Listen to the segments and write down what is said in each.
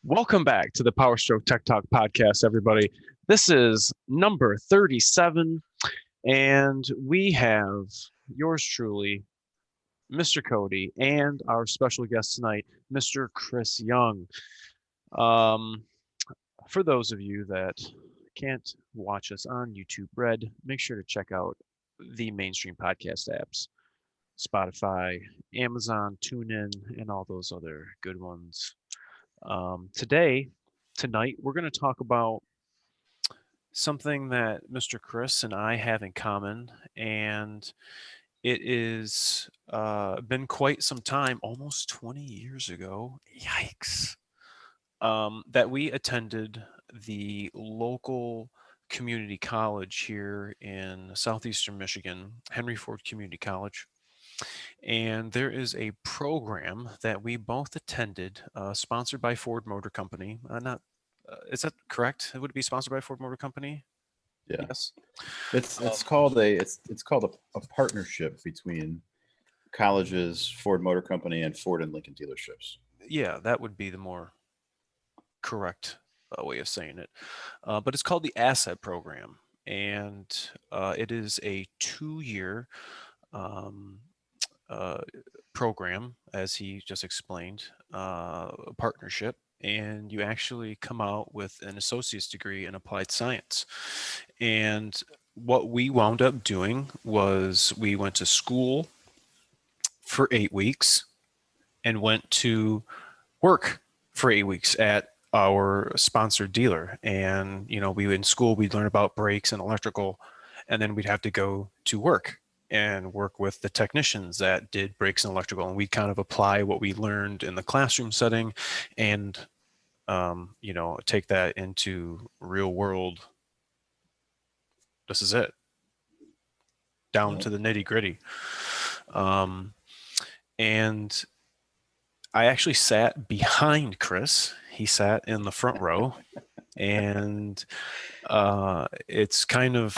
Welcome back to the Powerstroke Tech Talk podcast, everybody. This is number 37, and we have yours truly, Mr. Cody, and our special guest tonight, Mr. Kris Jung. Um, for those of you that can't watch us on YouTube Red, make sure to check out the mainstream podcast apps, Spotify, Amazon, TuneIn, and all those other good ones. Tonight, we're going to talk about something that Mr. Kris and I have in common, and it is been quite some time, almost 20 years ago. Yikes! That we attended the local community college here in southeastern Michigan, Henry Ford Community College. And there is a program that we both attended, sponsored by Ford Motor Company. Not Is that correct? Would it be sponsored by Ford Motor Company? Yeah. Yes. It's called a partnership between colleges, Ford Motor Company, and Ford and Lincoln dealerships. Yeah, that would be the more correct way of saying it. But it's called the Asset Program, and it is a 2-year um, program, as he just explained, partnership, and you actually come out with an associate's degree in applied science. And what we wound up doing was we went to school for 8 weeks and went to work for 8 weeks at our sponsored dealer. And, we in school, we'd learn about brakes and electrical, and then we'd have to go to work and work with the technicians that did brakes and electrical. And we'd kind of apply what we learned in the classroom setting and, take that into real world. This is it, down to the nitty gritty. And I actually sat behind Kris. He sat in the front row. And it's kind of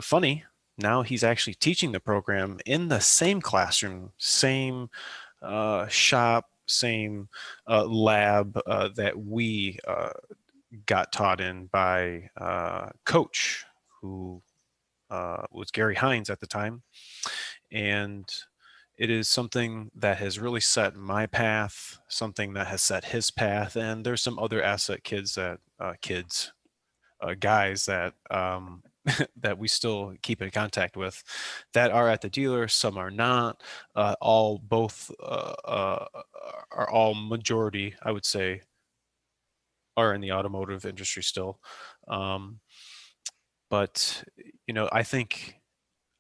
funny. Now he's actually teaching the program in the same classroom, same shop, same lab that we got taught in by Coach, who was Gary Hines at the time. And it is something that has really set my path, something that has set his path. And there's some other asset guys that that we still keep in contact with, that are at the dealer. Some are not. Are all majority, I would say, are in the automotive industry still. But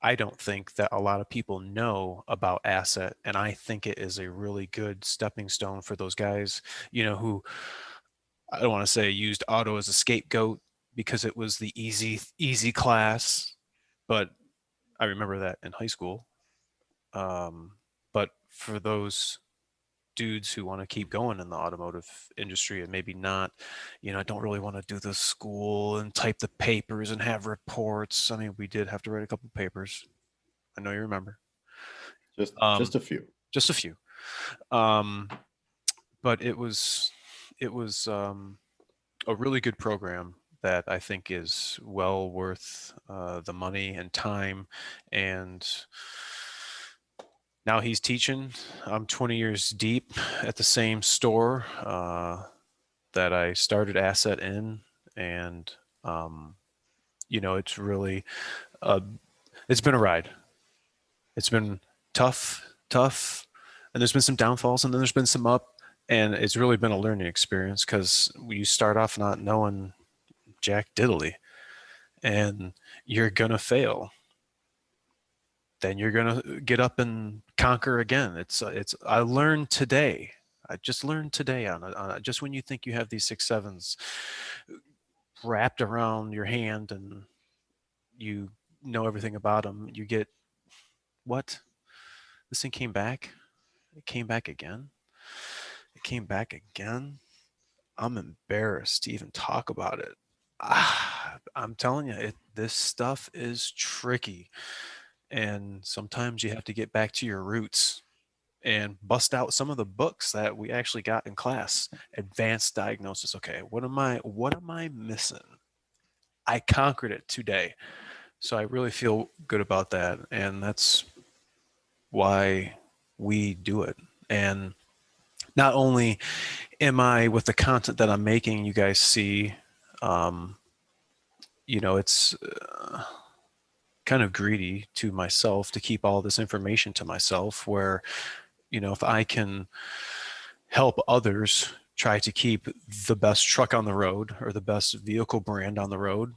I don't think that a lot of people know about asset, and I think it is a really good stepping stone for those guys, who, I don't want to say used auto as a scapegoat because it was the easy class, but I remember that in high school. But for those dudes who want to keep going in the automotive industry and maybe not, don't really want to do the school and type the papers and have reports. I mean, we did have to write a couple papers. I know you remember. Just a few. Just a few. But it was a really good program that I think is well worth the money and time. And now he's teaching. I'm 20 years deep at the same store that I started Asset in. And, it's really, it's been a ride. It's been tough. And there's been some downfalls, and then there's been some up. And it's really been a learning experience, because you start off not knowing jack diddly, and you're going to fail. Then you're going to get up and conquer again. I learned today. I just learned today on it. Just when you think you have these 6.7s wrapped around your hand and you know everything about them, you get, what? This thing came back? It came back again? It came back again? I'm embarrassed to even talk about it. I'm telling you, this stuff is tricky. And sometimes you have to get back to your roots and bust out some of the books that we actually got in class. Advanced diagnosis. Okay, what am I missing? I conquered it today. So I really feel good about that. And that's why we do it. And not only am I with the content that I'm making, you guys see, um, it's kind of greedy to myself to keep all this information to myself where, if I can help others try to keep the best truck on the road or the best vehicle brand on the road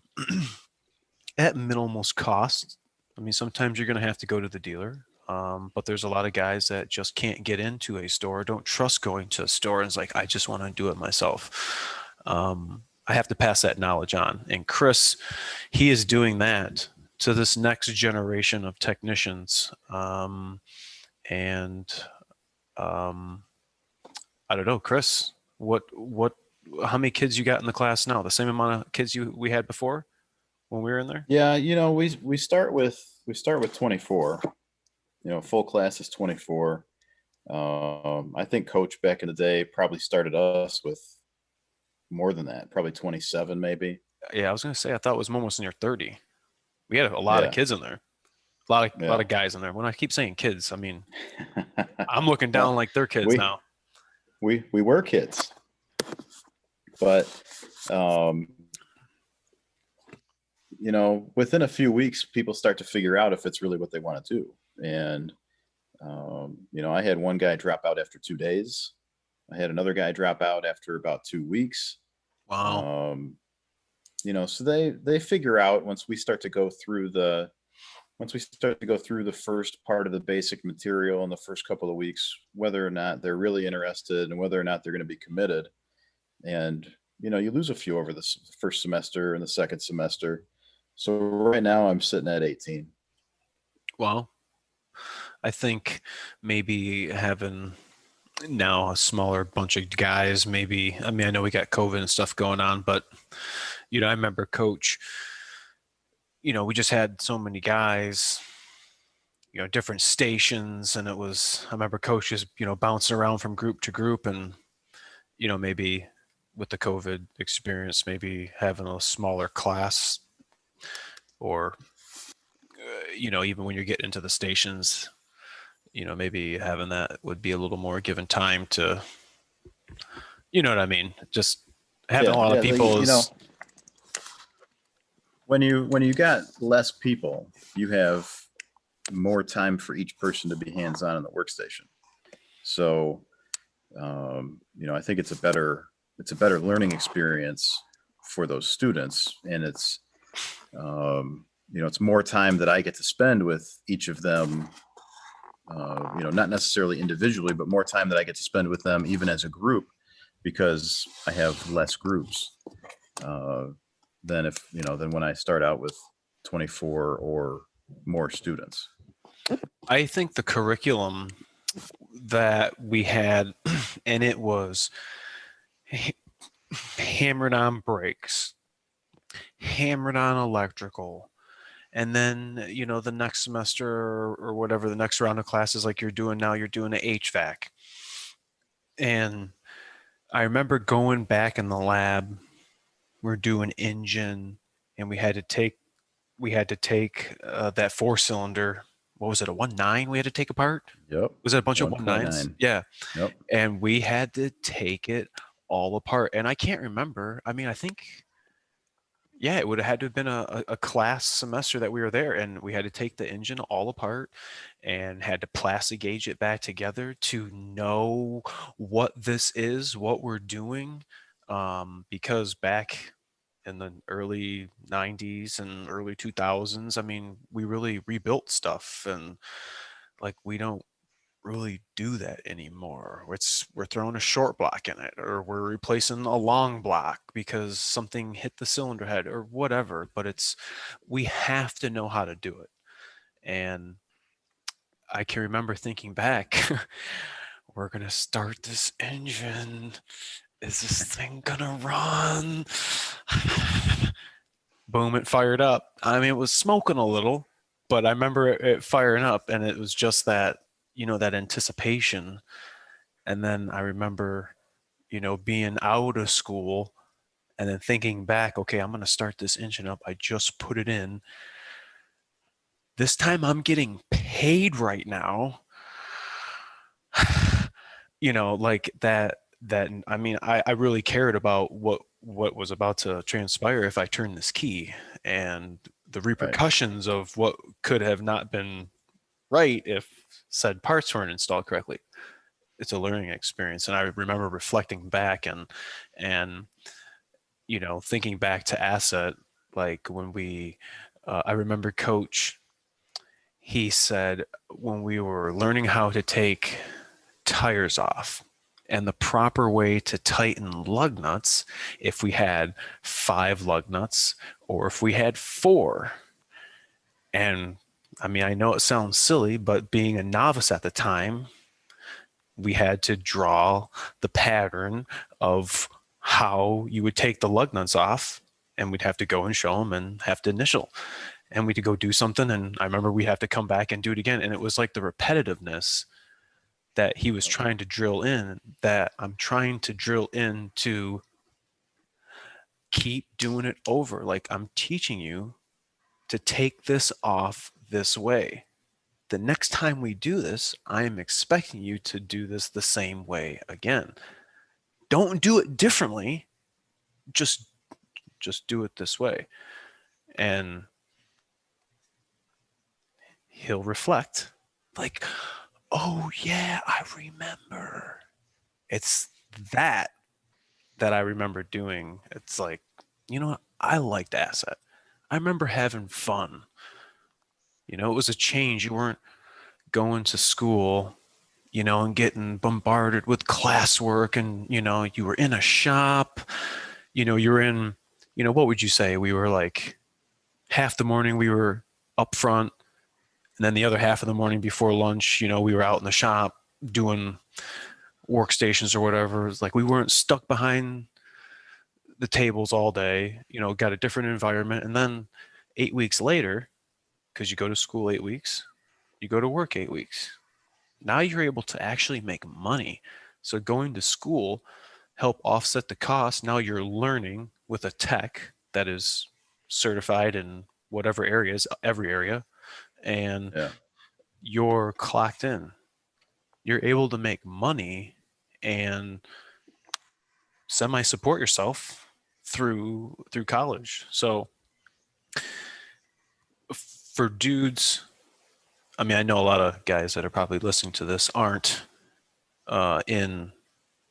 at minimal cost. I mean, sometimes you're going to have to go to the dealer, but there's a lot of guys that just can't get into a store, don't trust going to a store, and it's like, I just want to do it myself. I have to pass that knowledge on. And Kris, he is doing that to this next generation of technicians. And I don't know, Kris, how many kids you got in the class now? The same amount of kids we had before when we were in there? Yeah, we start with 24. Full class is 24. I think Coach back in the day probably started us with more than that, probably 27 maybe. Yeah, I was gonna say I thought it was almost near 30. We had a lot of kids in there, a lot of guys in there. When I keep saying kids, I mean I'm looking down well, like they're kids now. We were kids, but within a few weeks, people start to figure out if it's really what they want to do. And I had one guy drop out after 2 days. I had another guy drop out after about 2 weeks. Wow. So they figure out once we start to go through the first part of the basic material in the first couple of weeks, whether or not they're really interested and whether or not they're going to be committed. And, you lose a few over the first semester and the second semester. So right now I'm sitting at 18. Wow. I think maybe having now a smaller bunch of guys, maybe, I mean, I know we got COVID and stuff going on, but, I remember Coach, we just had so many guys, different stations, and I remember Coach just, bouncing around from group to group, and, maybe with the COVID experience, maybe having a smaller class, or, even when you're getting into the stations, maybe having that would be a little more given time to, you know what I mean? Just having a lot of people when you got less people, you have more time for each person to be hands-on in the workstation. So, I think it's a better learning experience for those students, and it's more time that I get to spend with each of them. Not necessarily individually, but more time that I get to spend with them, even as a group, because I have less groups than when I start out with 24 or more students. I think the curriculum that we had, and it was hammered on brakes, hammered on electrical, and then the next semester or whatever, the next round of classes like you're doing now, you're doing the HVAC. And I remember going back in the lab, we're doing engine, and we had to take that 4-cylinder. What was it, a 1.9 we had to take apart? Yep. Was it a bunch of 1.9s? Yeah. Yep. And we had to take it all apart. And I can't remember. I mean, I think, yeah, it would have had to have been a class semester that we were there, and we had to take the engine all apart and had to plastic gauge it back together to know what this is, what we're doing. Because back in the early 90s and early 2000s, I mean, we really rebuilt stuff, and like we don't really do that anymore. We're throwing a short block in it, or we're replacing a long block because something hit the cylinder head or whatever, but we have to know how to do it. And I can remember thinking back, we're going to start this engine. Is this thing gonna run? Boom, it fired up. I mean, it was smoking a little, but I remember it firing up, and it was just that that anticipation. And then I remember, being out of school and then thinking back, okay, I'm going to start this engine up. I just put it in. This time I'm getting paid right now. Like that I mean, I really cared about what was about to transpire if I turned this key, and the Right. repercussions of what could have not been right if said parts weren't installed correctly. It's a learning experience. And I remember reflecting back and thinking back to asset, like when I remember coach, he said when we were learning how to take tires off and the proper way to tighten lug nuts, if we had 5 lug nuts or if we had 4. And I mean, I know it sounds silly, but being a novice at the time, we had to draw the pattern of how you would take the lug nuts off, and we'd have to go and show them and have to initial, and we'd go do something. And I remember we have to come back and do it again. And it was like the repetitiveness that he was trying to drill in, that I'm trying to drill in to keep doing it over. Like, I'm teaching you to take this off this way. The next time we do this, I am expecting you to do this the same way again. Don't do it differently. Just do it this way. And he'll reflect like, oh yeah, I remember. It's that I remember doing. It's like, I liked asset. I remember having fun. It was a change. You weren't going to school, and getting bombarded with classwork, and, you were in a shop, you were in, what would you say? We were like half the morning we were up front, and then the other half of the morning before lunch, we were out in the shop doing workstations or whatever. It's like we weren't stuck behind the tables all day, got a different environment. And then 8 weeks later, because you go to school 8 weeks, you go to work 8 weeks. Now you're able to actually make money. So going to school help offset the cost. Now you're learning with a tech that is certified in whatever areas, every area, and Yeah. you're clocked in. You're able to make money and semi support yourself through college. So for dudes, I mean, I know a lot of guys that are probably listening to this aren't in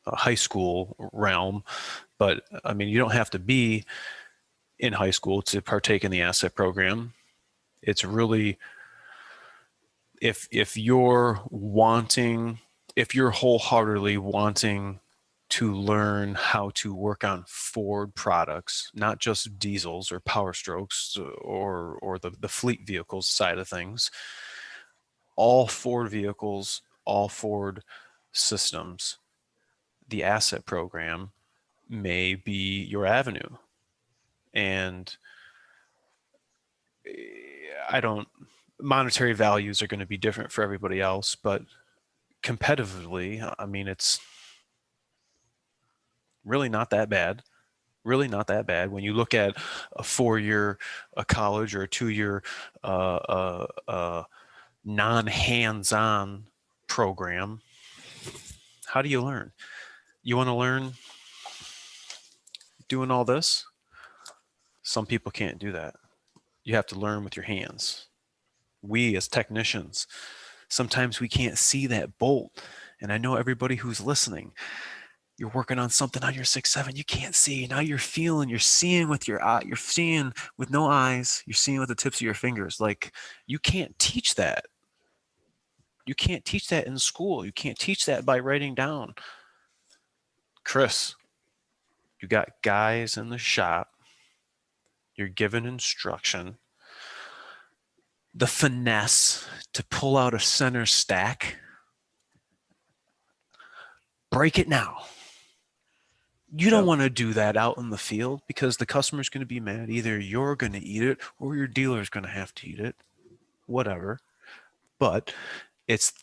a high school realm, but I mean, you don't have to be in high school to partake in the asset program. It's really, if you're wanting, if you're wholeheartedly wanting to learn how to work on Ford products, not just diesels or Powerstrokes or the fleet vehicles side of things, all Ford vehicles, all Ford systems, the asset program may be your avenue. And I don't, monetary values are going to be different for everybody else, but competitively, I mean, it's really not that bad. Really not that bad when you look at a 4-year college or a 2-year non-hands-on program. How do you learn? You want to learn doing all this? Some people can't do that. You have to learn with your hands. We as technicians, sometimes we can't see that bolt. And I know everybody who's listening, you're working on something on your 6.7, you can't see. Now you're feeling, you're seeing with your eye, you're seeing with no eyes, you're seeing with the tips of your fingers. Like, you can't teach that. You can't teach that in school. You can't teach that by writing down. Kris, you got guys in the shop, you're given instruction. The finesse to pull out a center stack, break it now. You don't want to do that out in the field because the customer's going to be mad. Either you're going to eat it or your dealer's going to have to eat it, whatever. But it's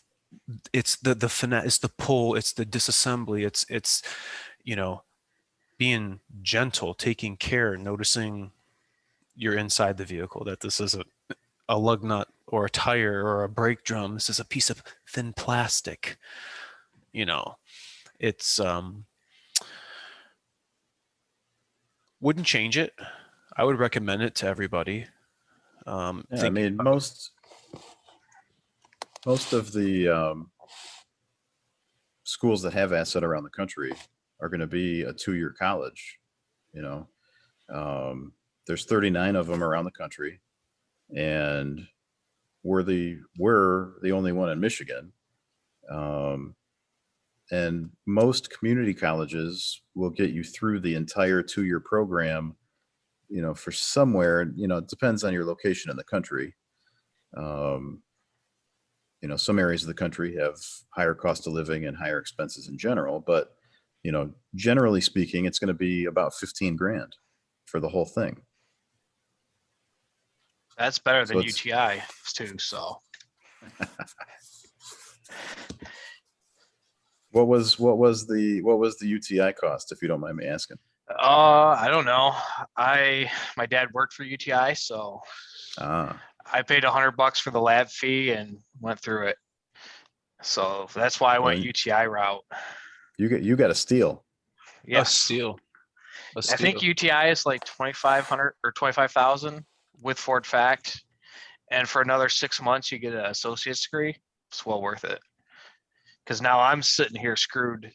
it's the finesse, it's the pull, it's the disassembly, it's you know, being gentle, taking care, noticing you're inside the vehicle, that this isn't a lug nut or a tire or a brake drum. This is a piece of thin plastic. You know, it's wouldn't change it. I would recommend it to everybody. Yeah, I Thinking mean, about, most of the schools that have asset around the country are going to be a 2-year college. You know, there's 39 of them around the country, and we're the only one in Michigan. Um, and most community colleges will get you through the entire 2-year program. You know, for somewhere, you know, it depends on your location in the country. Um, you know, some areas of the country have higher cost of living and higher expenses in general, but you know, generally speaking, it's going to be about 15 grand for the whole thing. That's better So than it's UTI too. So what was the UTI cost, if you don't mind me asking? I don't know. My dad worked for UTI, so Ah, I paid $100 for the lab fee and went through it. So that's why I went well, UTI route. you got a steal. a Yes. steal, a I think steal. UTI is like 2,500 or 25,000 with Ford Fact. And for another 6 months, you get an associate's degree. It's well worth it. Because now I'm sitting here screwed,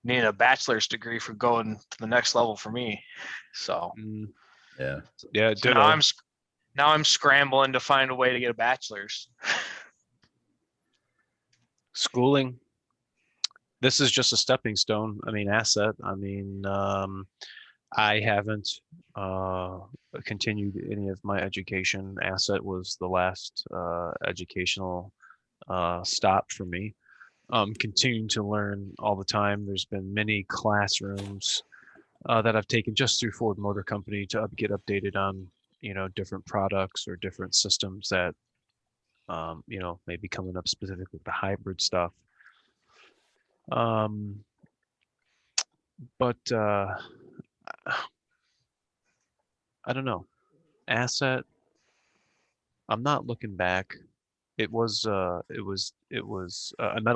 needing a bachelor's degree for going to the next level for me. So Mm, Yeah. yeah, so now I'm scrambling to find a way to get a bachelor's. schooling. This is just a stepping stone. I mean, asset. I mean, I haven't continued any of my education. Asset was the last educational stop for me. Continuing to learn all the time. There's been many classrooms that I've taken just through Ford Motor Company to get updated on, you know, different products or different systems that, you know, may be coming up, specifically with the hybrid stuff. Um, but I don't know. Asset. I'm not looking back. I met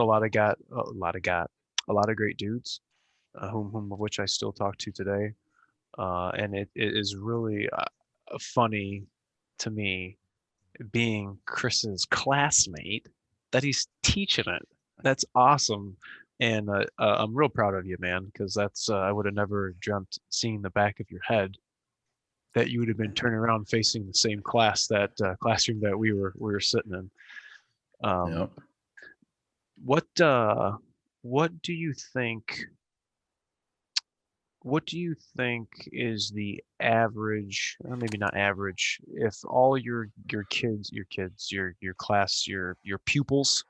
a lot a lot of great dudes, whom of which I still talk to today. And it is really funny to me being Chris's classmate that he's teaching it. That's awesome. And I'm real proud of you, man, because that's I would have never dreamt seeing the back of your head that you would have been turning around facing the same classroom that we were sitting in. Yeah. Um, what do you think? What do you think is the average, maybe not average, if all your class, your pupils,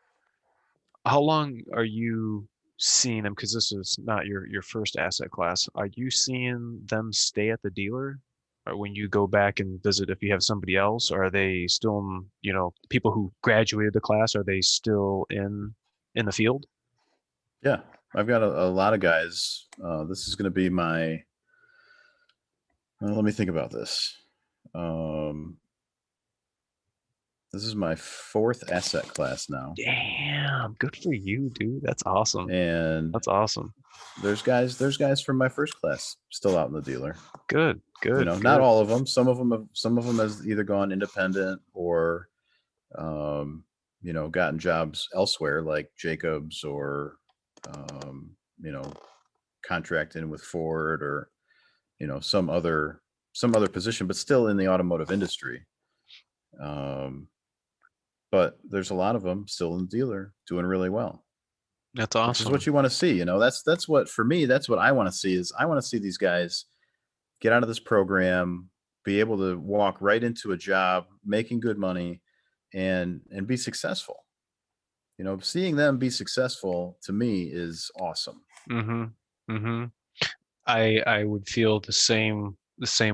how long are you seeing them? Because this is not your first asset class. Are you seeing them stay at the dealer? Or when you go back and visit, if you have somebody else, are they still, you know, people who graduated the class, are they still in the field? Yeah. I've got a lot of guys. This is going to be my, let me think about this. Um, this is my 4th asset class now. Damn, good for you, dude. That's awesome. And That's awesome. there's guys from my first class still out in the dealer. Good, good. You know, good. not all of them. Some of them has either gone independent or, you know, gotten jobs elsewhere, like Jacobs, or, you know, contracting with Ford, or, you know, some other position, but still in the automotive industry. But there's a lot of them still in the dealer doing really well, That's which is awesome. what you want to see. You know, that's what, for me, that's what I want to see. Is I want to see these guys get out of this program, be able to walk right into a job, making good money, and be successful. You know, seeing them be successful to me is awesome. Mm-hmm. Mm-hmm. I would feel the same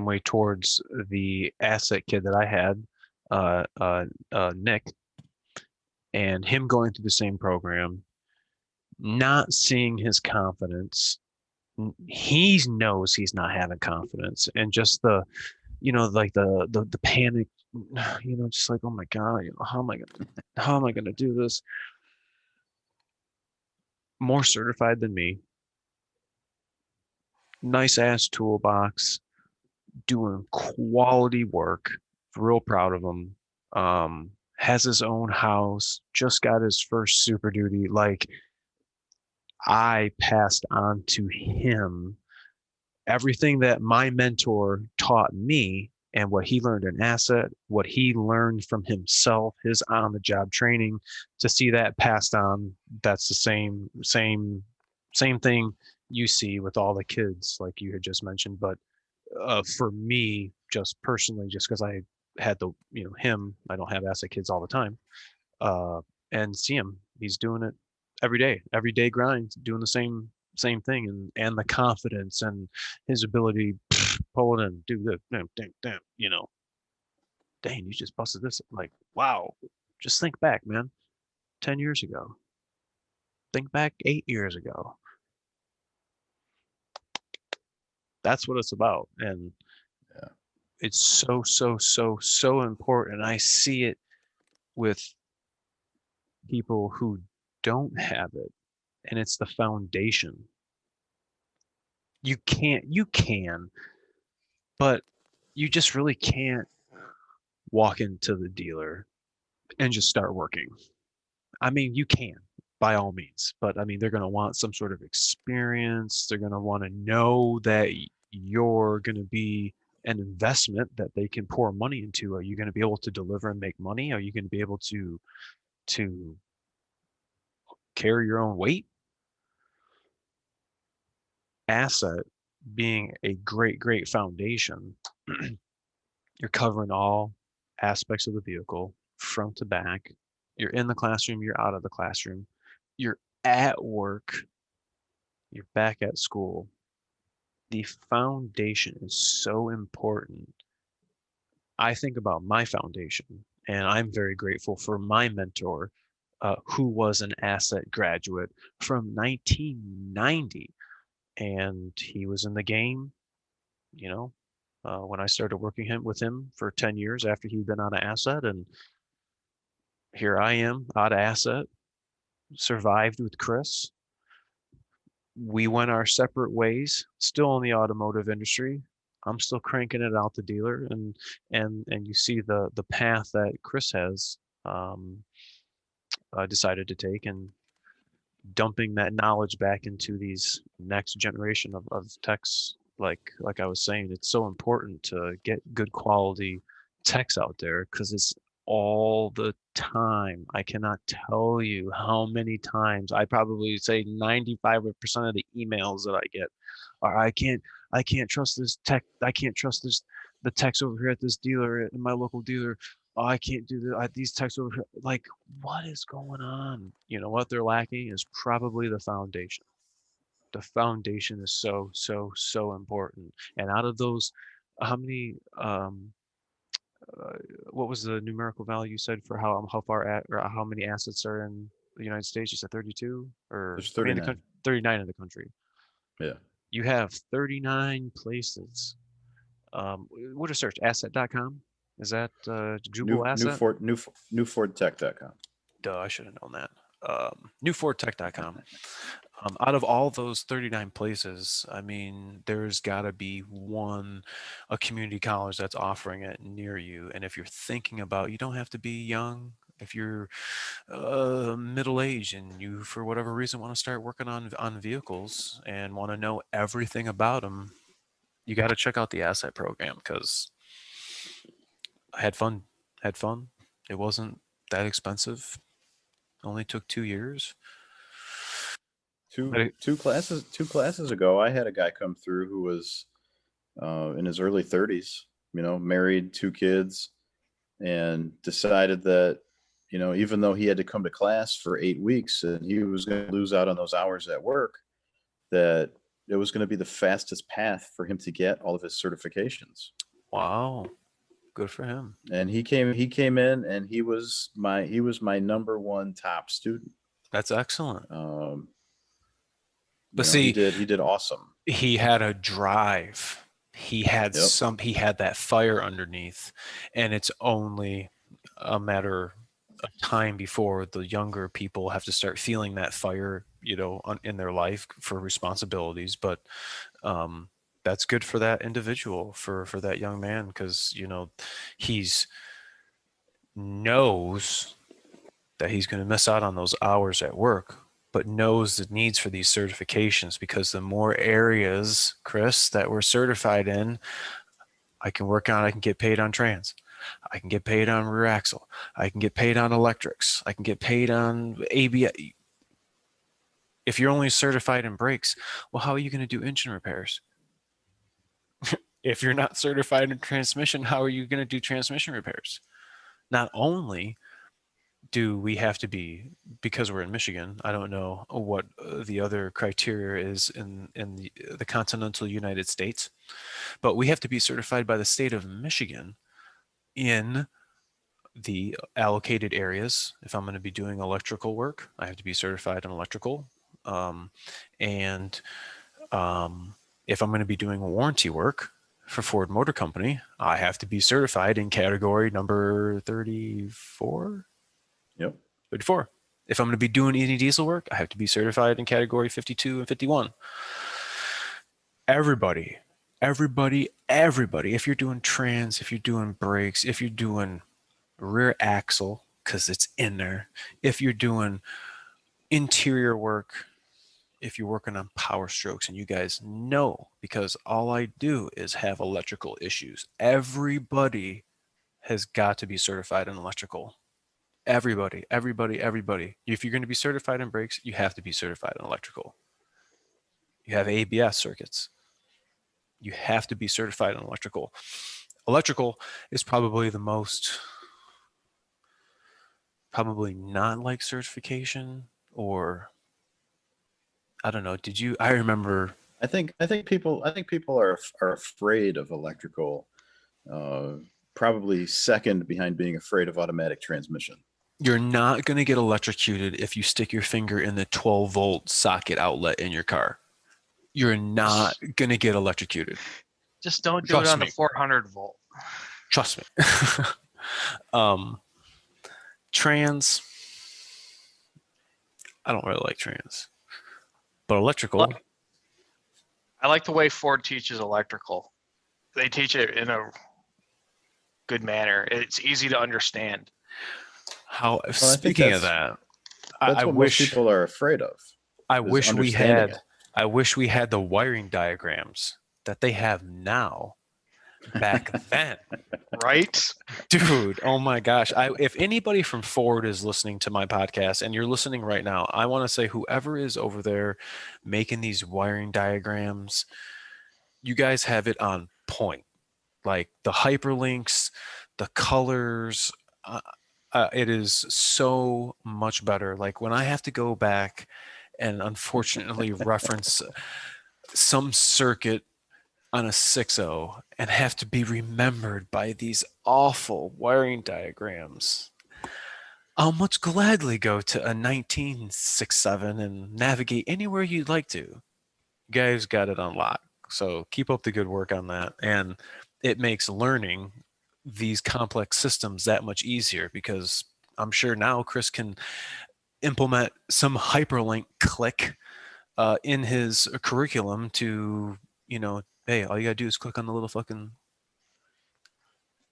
way towards the asset kid that I had, Nick. and him going through the same program, not seeing his confidence. He knows he's not having confidence, and just the, like the panic, just like, oh my God, how am I gonna do this? More certified than me, nice ass toolbox, doing quality work, real proud of him. Has his own house, just got his first Super Duty. Like, I passed on to him everything that my mentor taught me, and what he learned in asset, what he learned from himself, his on the job training, to see that passed on. That's the same thing you see with all the kids, like you had just mentioned. But for me, just personally, just because I had him, I don't have asset kids all the time, uh, and see him, he's doing it every day grind, doing the same thing, and the confidence and his ability, pull it in, do the damn, dang, you just busted this. Like, wow, just think back, man. 10 years ago, think back 8 years ago. That's what it's about. And Yeah. it's so important. I see it with people who don't have it, and it's the foundation. You can, but you just really can't walk into the dealer and just start working. I mean, you can by all means, but I mean, they're going to want some sort of experience. They're going to want to know that you're going to be an investment that they can pour money into. Are you going to be able to deliver and make money? Are you going to be able to carry your own weight? Asset being a great foundation. You're covering all aspects of the vehicle, front to back. You're in the classroom, you're out of the classroom, you're at work, you're back at school. The foundation is so important. I think about my foundation, and I'm very grateful for my mentor, who was an asset graduate from 1990. And he was in the game, when I started working with him for 10 years after he'd been out of asset. And here I am out of asset, survived with Kris. We went our separate ways, still in the automotive industry. I'm still cranking it out the dealer, and you see the path that Kris has decided to take, and dumping that knowledge back into these next generation of techs. Like I was saying, it's so important to get good quality techs out there, because it's all the time. I cannot tell you how many times, I probably say 95% of the emails that I get are, I can't trust this tech. I can't trust the techs over here at this dealer, in my local dealer. Oh, I can't do these techs over here. Like, what is going on? What they're lacking is probably the foundation. The foundation is so important. And out of those, how many uh, what was the numerical value you said for how far at, or how many assets are in the United States? You said 32, or There's I mean, the 39. 39 in the country. Yeah. You have 39 places. What is search? Asset.com? Is that Google Asset? Newfordtech.com. Duh, I should have known that. Newfordtech.com. Out of all those 39 places, I mean, there's got to be a community college that's offering it near you. And if you're thinking about, you don't have to be young. If you're middle age and you, for whatever reason, want to start working on vehicles and want to know everything about them, you got to check out the asset program, because I had fun. Had fun. It wasn't that expensive. Only took 2 years. But Two classes ago, I had a guy come through who was in his early 30s, married, 2 kids, and decided that, even though he had to come to class for 8 weeks and he was going to lose out on those hours at work, that it was going to be the fastest path for him to get all of his certifications. wow, Good for him. And he came in, and he was my number one top student. That's excellent. But He see, did awesome. he had a drive. He had Yep. he had that fire underneath, and it's only a matter of time before the younger people have to start feeling that fire, in their life for responsibilities. But that's good for that individual, for that young man, because he's knows that he's going to miss out on those hours at work, but knows the needs for these certifications, because the more areas, Kris, that we're certified in, I can work on. I can get paid on trans. I can get paid on rear axle. I can get paid on electrics. I can get paid on ABS. If you're only certified in brakes, well, how are you going to do engine repairs? If you're not certified in transmission, how are you going to do transmission repairs? Not only do we have to be, because we're in Michigan, I don't know what the other criteria is in the continental United States, but we have to be certified by the state of Michigan in the allocated areas. If I'm going to be doing electrical work, I have to be certified in electrical. And if I'm going to be doing warranty work for Ford Motor Company, I have to be certified in category number 34. Yep. 34. If I'm going to be doing any diesel work, I have to be certified in category 52 and 51. Everybody. If you're doing trans, if you're doing brakes, if you're doing rear axle, because it's in there, if you're doing interior work, if you're working on Powerstrokes, and you guys know, because all I do is have electrical issues. Everybody has got to be certified in electrical. Everybody. If you're going to be certified in brakes, you have to be certified in electrical. You have ABS circuits. You have to be certified in electrical. Electrical is probably the most, probably not like certification, or I don't know. I remember. I think people are afraid of electrical, probably second behind being afraid of automatic transmission. You're not going to get electrocuted if you stick your finger in the 12-volt socket outlet in your car. You're not going to get electrocuted. Just don't do it on the 400 volt. Trust me. Trans, I don't really like trans. But electrical. I like the way Ford teaches electrical. They teach it in a good manner. It's easy to understand. Speaking of that, that's what most people are afraid of. I wish we had the wiring diagrams that they have now back then. Right? Dude, oh my gosh. If anybody from Ford is listening to my podcast, and you're listening right now, I want to say, whoever is over there making these wiring diagrams, you guys have it on point. Like the hyperlinks, the colors, it is so much better. Like when I have to go back and unfortunately reference some circuit on a 6.0 and have to be remembered by these awful wiring diagrams, I'll much gladly go to a 1967 and navigate anywhere you'd like to. You guys got it on lock. So keep up the good work on that. And it makes learning these complex systems that much easier, because I'm sure now Kris can implement some hyperlink click in his curriculum to, hey, all you gotta do is click on the little fucking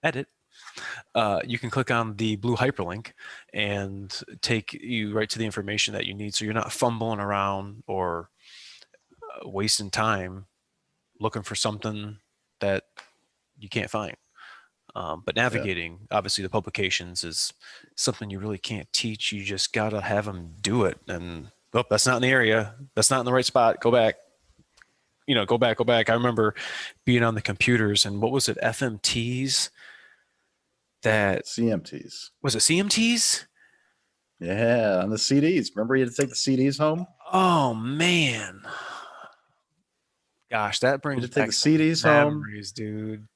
edit. You can click on the blue hyperlink and take you right to the information that you need, so you're not fumbling around or wasting time looking for something that you can't find. But navigating, obviously, the publications is something you really can't teach. You just gotta have them do it. And that's not in the area. That's not in the right spot. Go back. Go back. I remember being on the computers, and what was it? FMTs. CMTs. Was it CMTs? Yeah, on the CDs. Remember you had to take the CDs home? Oh man. Gosh, that brings back the CDs memories, dude.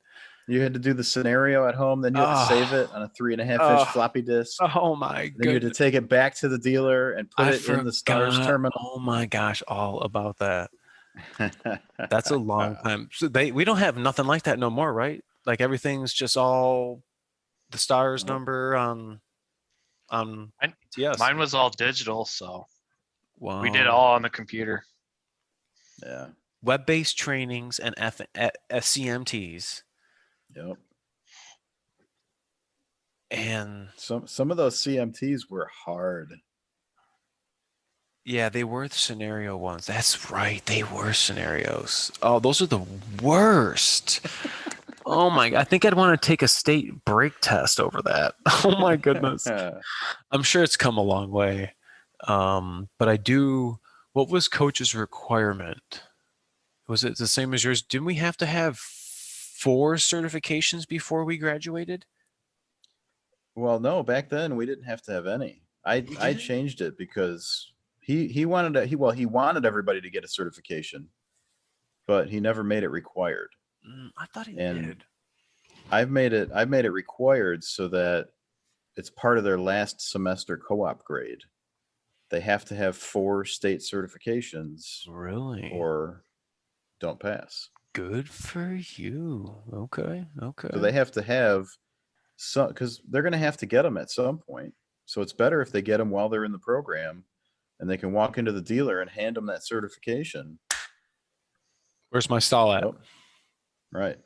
You had to do the scenario at home, then you had to save it on a 3.5-inch floppy disk. Oh my Then you had to goodness. take it back to the dealer and put it in the Stars forgot terminal. Oh my gosh, all about that. That's a long time. So we don't have nothing like that no more, right? Like everything's just all the Stars Nope. number on yes. Mine was all digital, so Wow. we did all on the computer. Yeah. Web-based trainings and SCMTs. Yep. And some of those CMTs were hard. yeah, they were the scenario ones. That's right. They were scenarios. Oh, those are the worst. Oh my God. I think I'd want to take a state break test over that. Oh my goodness. I'm sure it's come a long way. But what was coach's requirement? Was it the same as yours? Didn't we have to have 4 certifications before we graduated? Well, no, back then we didn't have to have any. I changed it because he wanted everybody to get a certification, but he never made it required. I thought he And did. I've made it required so that it's part of their last semester co-op grade. They have to have 4 state certifications Really? or don't pass. Good for you. Okay. So they have to have some, because they're going to have to get them at some point. So it's better if they get them while they're in the program and they can walk into the dealer and hand them that certification. Where's my stall at? Oh, right.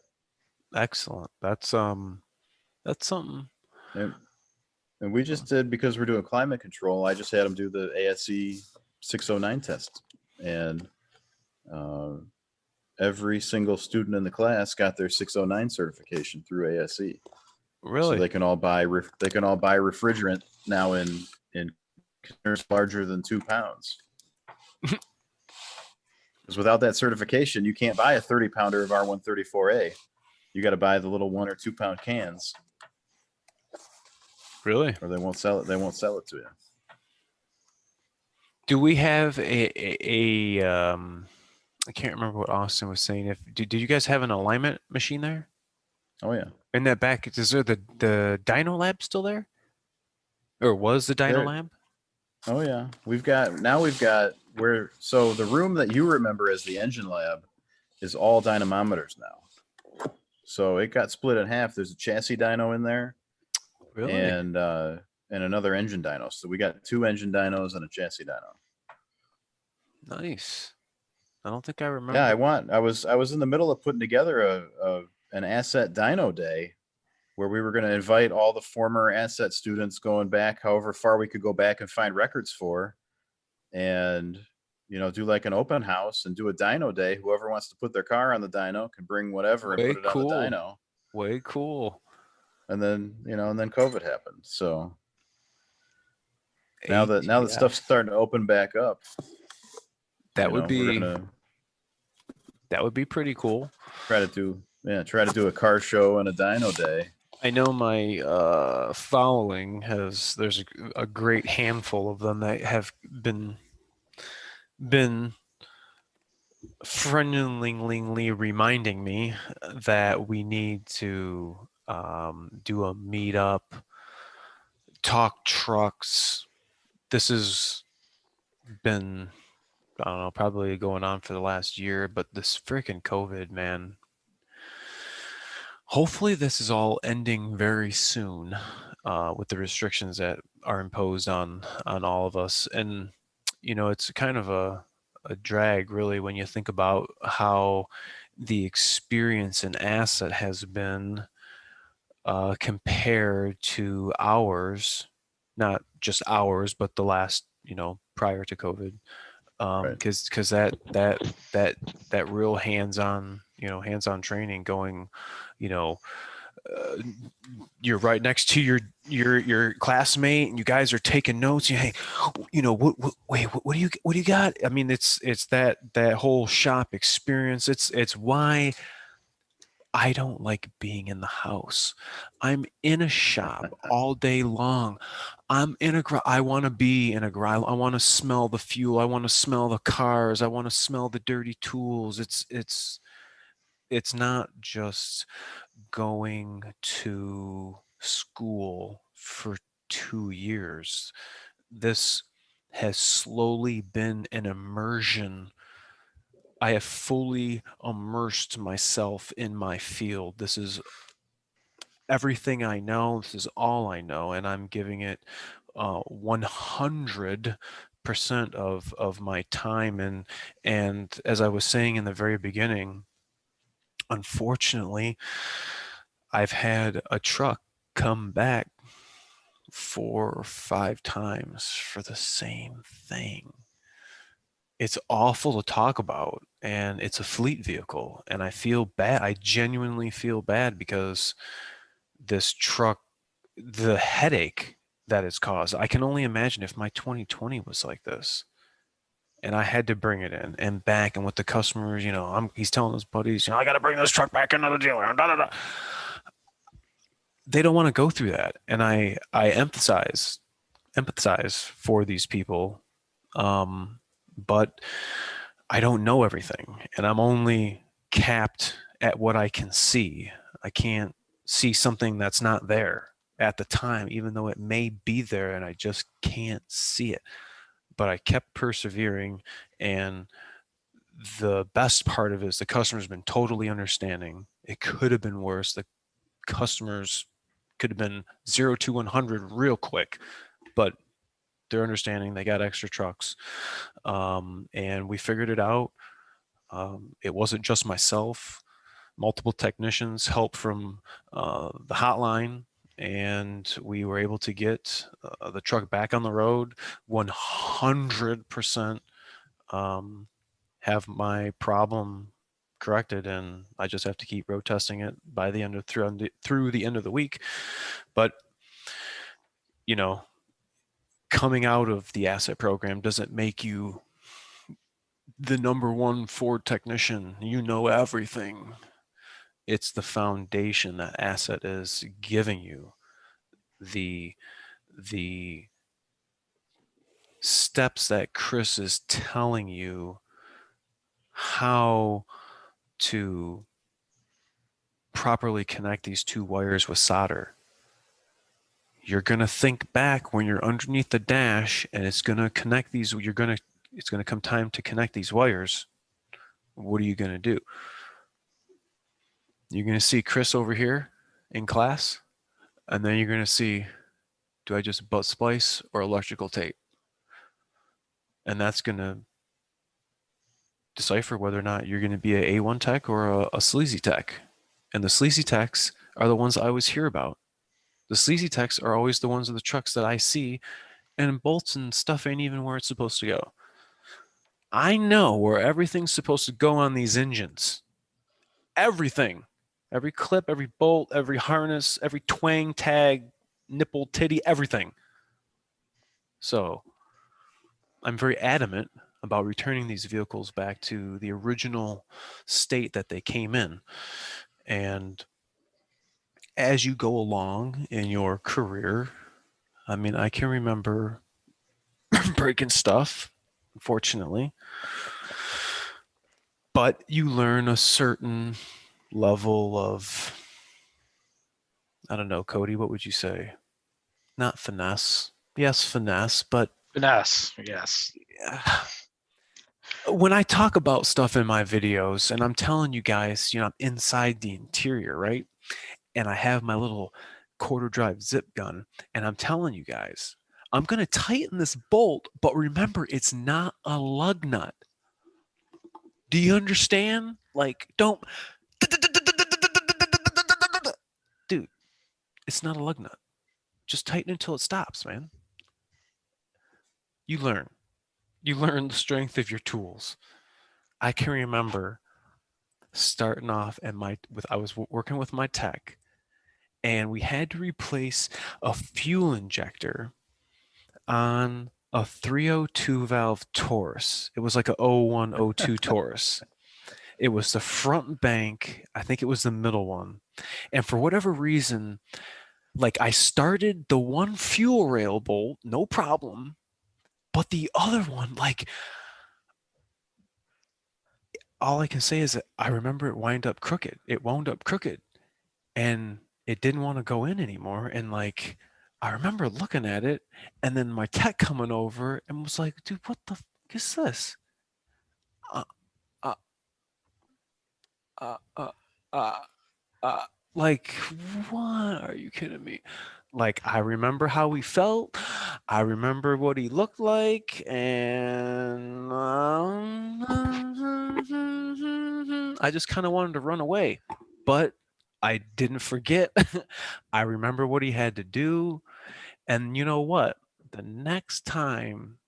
Excellent. That's something. And we just did, because we're doing climate control, I just had them do the ASE 609 test. And every single student in the class got their 609 certification through ASE. Really? So they can all buy refrigerant now in containers larger than 2 pounds. Because without that certification, you can't buy a 30-pounder of R134A. You got to buy the little 1 or 2 pound cans. Really? Or they won't sell it. They won't sell it to you. Do we have I can't remember what Austin was saying. Did you guys have an alignment machine there? Oh yeah. In that back, is there the dyno lab still there? Or was the dyno lab? Oh yeah. We've got so the room that you remember as the engine lab is all dynamometers now. So it got split in half. There's a chassis dyno in there. Really? And another engine dyno. So we got 2 engine dynos and a chassis dyno. Nice. I don't think I remember. Yeah, I was in the middle of putting together an asset dyno day where we were going to invite all the former asset students going back however far we could go back and find records for, and do like an open house and do a dyno day. Whoever wants to put their car on the dyno can bring whatever and put it on the dyno. Way cool. And then COVID happened. So now that stuff's starting to open back up, that would be pretty cool. Try to do a car show and a dyno day. I know my following there's a great handful of them that have been friendlingly reminding me that we need to do a meetup, talk trucks. This has been, I don't know, probably going on for the last year, but this freaking COVID, man. Hopefully this is all ending very soon with the restrictions that are imposed on all of us. And, it's kind of a drag, really, when you think about how the experience and asset has been compared to ours, not just ours, but the last, prior to COVID. Because that real hands-on training going, you're right next to your classmate and you guys are taking notes. Hey, what do you got? I mean, it's that whole shop experience. It's why I don't like being in the house. I'm in a shop all day long. I want to be in a garage. I want to smell the fuel. I want to smell the cars. I want to smell the dirty tools. It's not just going to school for 2 years. This has slowly been an immersion. I have fully immersed myself in my field. This is everything I know. This is all I know, and I'm giving it 100% of my time. And as I was saying in the very beginning, unfortunately, I've had a truck come back 4 or 5 times for the same thing. It's awful to talk about, and it's a fleet vehicle, and I feel bad. I genuinely feel bad because this truck, the headache that it's caused. I can only imagine if my 2020 was like this and I had to bring it in and back, and with the customers, he's telling his buddies, I got to bring this truck back into the dealer. Da, da, da. They don't want to go through that, and I empathize for these people, but I don't know everything, and I'm only capped at what I can see. I can't see something that's not there at the time, even though it may be there, and I just can't see it. But I kept persevering, and the best part of it is the customer's been totally understanding. It could have been worse. The customers could have been 0 to 100 real quick, but they're understanding. They got extra trucks, and we figured it out. It wasn't just myself. Multiple technicians, help from the hotline, and we were able to get the truck back on the road 100%, have my problem corrected, and I just have to keep road testing it by the end of through the end of the week. But coming out of the asset program doesn't make you the number one Ford technician. You know everything. It's the foundation that asset is giving you, the steps that Kris is telling you how to properly connect these two wires with solder. You're going to think back when you're underneath the dash, and it's going to connect these. It's going to come time to connect these wires. What are you going to do? You're going to see Kris over here in class, and then you're going to see, do I just butt splice or electrical tape? And that's going to decipher whether or not you're going to be a A1 tech or a sleazy tech. And the sleazy techs are the ones I always hear about. The sleazy techs are always the ones of the trucks that I see, and bolts and stuff ain't even where it's supposed to go. I know where everything's supposed to go on these engines. Everything. Every clip, every bolt, every harness, every twang, tag, nipple, titty, everything. So I'm very adamant about returning these vehicles back to the original state that they came in. And as you go along in your career, I can remember breaking stuff, unfortunately, but you learn a certain level of, I don't know, Cody, what would you say? Not finesse. Yes, finesse, but Finesse, yes. when I talk about stuff in my videos and I'm telling you guys, I'm inside the interior, right? And I have my little quarter drive zip gun, and I'm telling you guys, I'm going to tighten this bolt, but remember, it's not a lug nut. Do you understand? Like, don't, dude, it's not a lug nut. Just tighten until it stops, man. You learn the strength of your tools. I can remember starting off I was working with my tech, and we had to replace a fuel injector on a 302 valve Taurus. It was like a 0102 Taurus. It was the front bank. I think it was the middle one. And for whatever reason, like, I started the one fuel rail bolt, no problem. But the other one, like, all I can say is that I remember it wound up crooked. and it didn't want to go in anymore. And like, I remember looking at it, and then my tech coming over and was like, dude, what the is this? Uh, uh, uh, uh, uh, uh, like, what? Are you kidding me? Like, I remember how he felt. I remember what he looked like, and I just kind of wanted to run away, but I didn't forget. I remember what he had to do, and you know what? The next time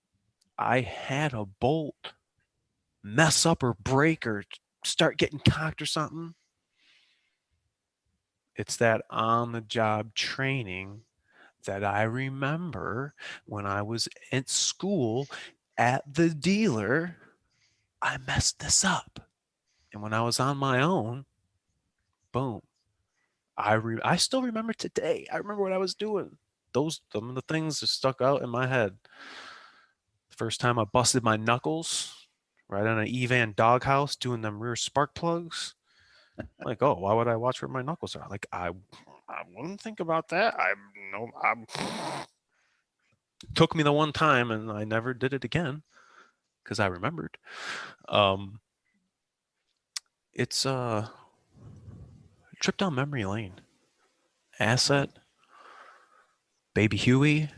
I had a bolt mess up or break or start getting cocked or something, it's that on the job training that I remember when I was at school at the dealer. I messed this up. And when I was on my own, boom. I still remember today. I remember what I was doing. Those some of the things that stuck out in my head. The first time I busted my knuckles right on an Evan doghouse doing them rear spark plugs. Like, oh, why would I watch where my knuckles are? Like, I wouldn't think about that. I no, I took me the one time, and I never did it again because I remembered. Um, it's a trip down memory lane. Asset, Baby Huey,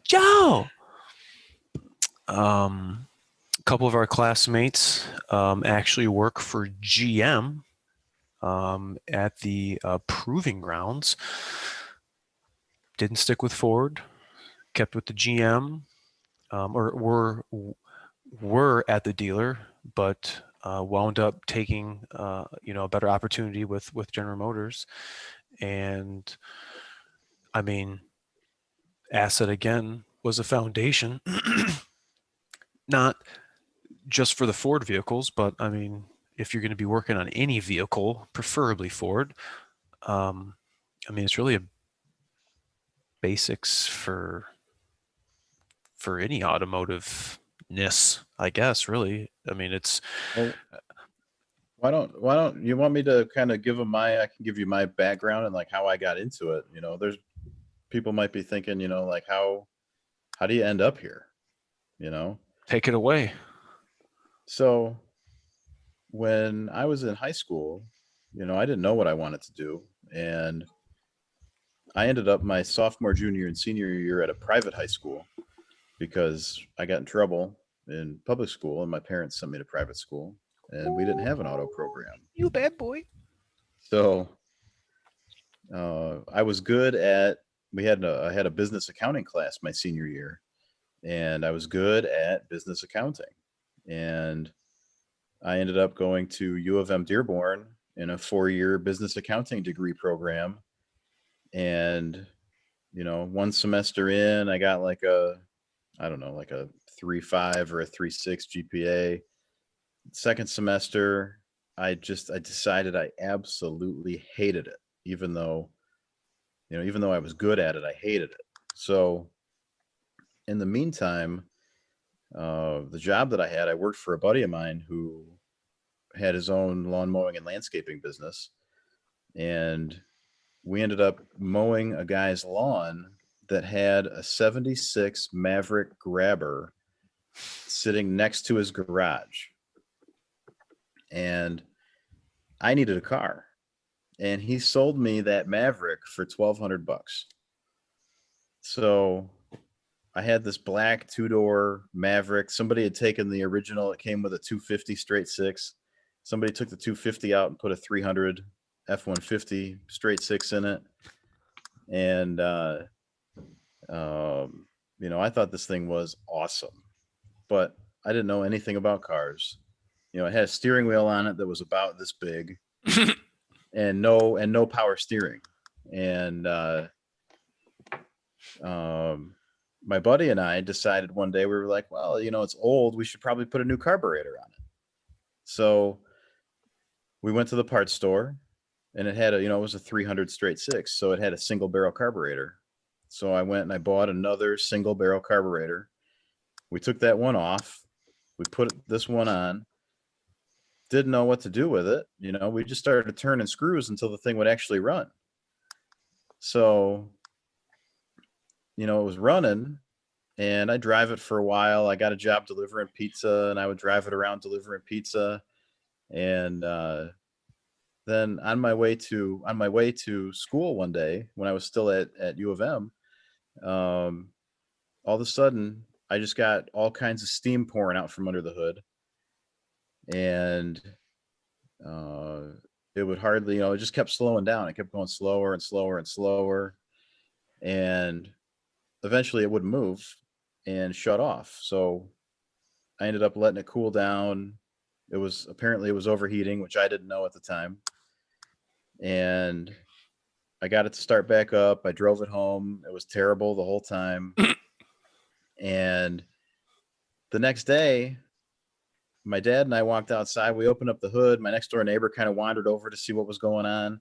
Joe. A couple of our classmates actually work for GM at the proving grounds. Didn't stick with Ford, kept with the GM, or were at the dealer, but wound up taking a better opportunity with General Motors. And I mean, Asset again was a foundation, not just for the Ford vehicles, but I mean, if you're going to be working on any vehicle, preferably Ford, I mean, it's really a basics for any automotive-ness, I guess, really. I mean, it's Well, why don't you want me to kind of give them I can give you my background and like how I got into it. There's people might be thinking, like how do you end up here? You know? take it away. So when I was in high school, I didn't know what I wanted to do. And I ended up my sophomore, junior, and senior year at a private high school because I got in trouble in public school and my parents sent me to private school and we didn't have an auto program. You bad boy. So I was good at, I had a business accounting class my senior year and I was good at business accounting. And I ended up going to U of M Dearborn in a 4-year business accounting degree program. And, one semester in, I got like I don't know, like a 3.5 or a 3.6 GPA. Second semester, I decided I absolutely hated it, even though I was good at it, I hated it. So in the meantime, the job that I had, I worked for a buddy of mine who had his own lawn mowing and landscaping business. And we ended up mowing a guy's lawn that had a 76 Maverick Grabber sitting next to his garage. And I needed a car. And he sold me that Maverick for $1,200. So I had this black 2-door Maverick. Somebody had taken the original. It came with a 250 straight six. Somebody took the 250 out and put a 300 F-150 straight six in it. And, I thought this thing was awesome, but I didn't know anything about cars. It had a steering wheel on it that was about this big and no power steering. And, my buddy and I decided one day, we were like, well, it's old. We should probably put a new carburetor on it. So we went to the parts store and it had it was a 300 straight six. So it had a single barrel carburetor. So I went and I bought another single barrel carburetor. We took that one off. We put this one on. didn't know what to do with it. We just started turning screws until the thing would actually run. So, it was running, and I drive it for a while. I got a job delivering pizza, and I would drive it around delivering pizza. And then on my way to school one day, when I was still at U of M, all of a sudden I just got all kinds of steam pouring out from under the hood, and it would hardly, it just kept slowing down. It kept going slower and slower and slower, and eventually it wouldn't move and shut off. So I ended up letting it cool down. It was overheating, which I didn't know at the time. And I got it to start back up. I drove it home. It was terrible the whole time. And the next day, my dad and I walked outside. We opened up the hood. My next door neighbor kind of wandered over to see what was going on.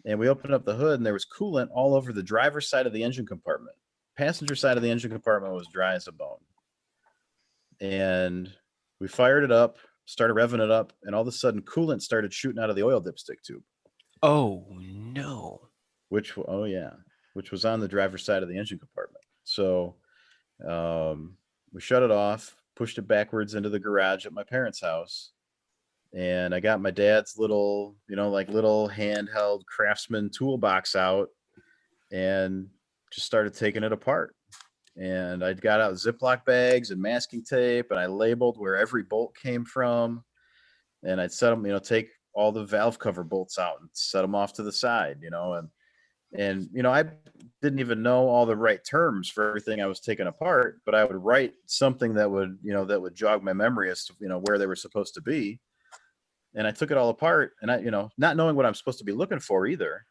And we opened up the hood, and there was coolant all over the driver's side of the engine compartment. Passenger side of the engine compartment was dry as a bone. And we fired it up, started revving it up, and all of a sudden coolant started shooting out of the oil dipstick tube. Oh no. Which was on the driver's side of the engine compartment. So we shut it off, pushed it backwards into the garage at my parents' house. And I got my dad's little handheld Craftsman toolbox out and just started taking it apart. And I got out Ziploc bags and masking tape, and I labeled where every bolt came from. And I'd set them, take all the valve cover bolts out and set them off to the side, and I didn't even know all the right terms for everything I was taking apart, but I would write something that would jog my memory as to, where they were supposed to be. And I took it all apart, and I, not knowing what I'm supposed to be looking for either,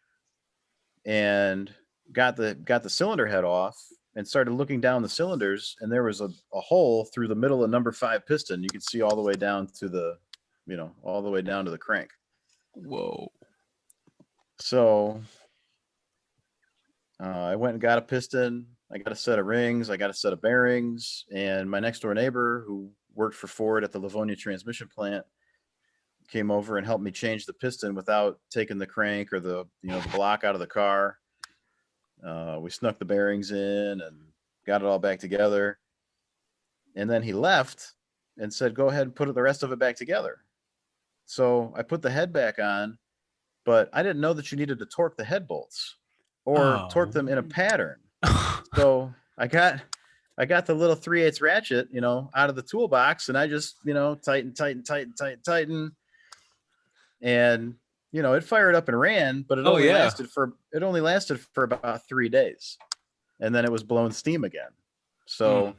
and got the cylinder head off and started looking down the cylinders, and there was a hole through the middle of number 5 piston. You could see all the way down to the crank. Whoa. So I went and got a piston. I got a set of rings. I got a set of bearings. And my next door neighbor, who worked for Ford at the Livonia transmission plant, came over and helped me change the piston without taking the crank or the block out of the car. We snuck the bearings in and got it all back together. And then he left and said, "Go ahead and put the rest of it back together." So I put the head back on, but I didn't know that you needed to torque the head bolts or torque them in a pattern. So I got the little 3/8 ratchet, out of the toolbox, and I just, tighten. And, it fired up and ran, but it only lasted for about 3 days. And then it was blowing steam again. So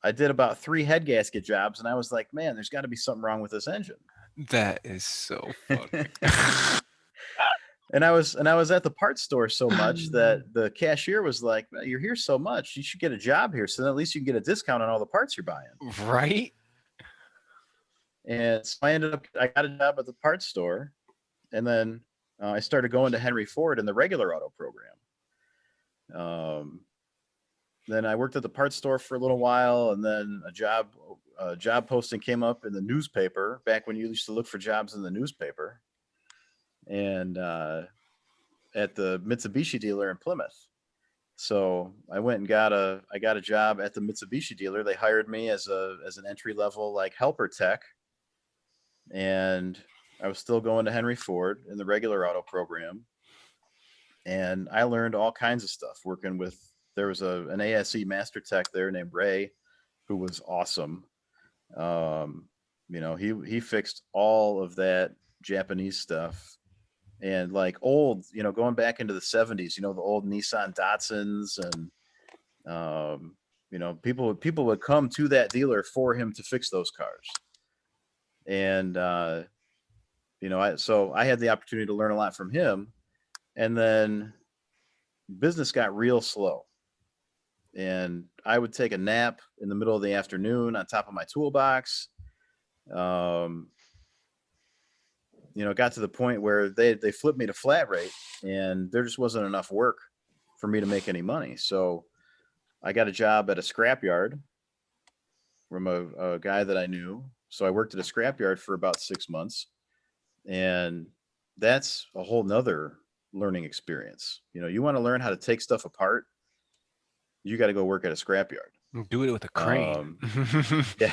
I did about 3 head gasket jobs, and I was like, man, there's got to be something wrong with this engine. That is so funny. And I was at the parts store so much that the cashier was like, well, "You're here so much, you should get a job here, so then at least you can get a discount on all the parts you're buying." Right? And so I got a job at the parts store, and then I started going to Henry Ford in the regular auto program. Then I worked at the parts store for a little while, and then a job posting came up in the newspaper back when you used to look for jobs in the newspaper, and at the Mitsubishi dealer in Plymouth. So I went and got a job at the Mitsubishi dealer. They hired me as an entry level helper tech, and I was still going to Henry Ford in the regular auto program. And I learned all kinds of stuff working with. There was an ASE master tech there named Ray, who was awesome. He fixed all of that Japanese stuff, and old, going back into the 70s, the old Nissan Datsuns, and people would come to that dealer for him to fix those cars. And so I had the opportunity to learn a lot from him, and then business got real slow. And I would take a nap in the middle of the afternoon on top of my toolbox. It got to the point where they flipped me to flat rate, and there just wasn't enough work for me to make any money. So I got a job at a scrapyard from a guy that I knew. So I worked at a scrapyard for about 6 months, and that's a whole nother learning experience. You want to learn how to take stuff apart, you got to go work at a scrapyard. Do it with a crane. Yeah.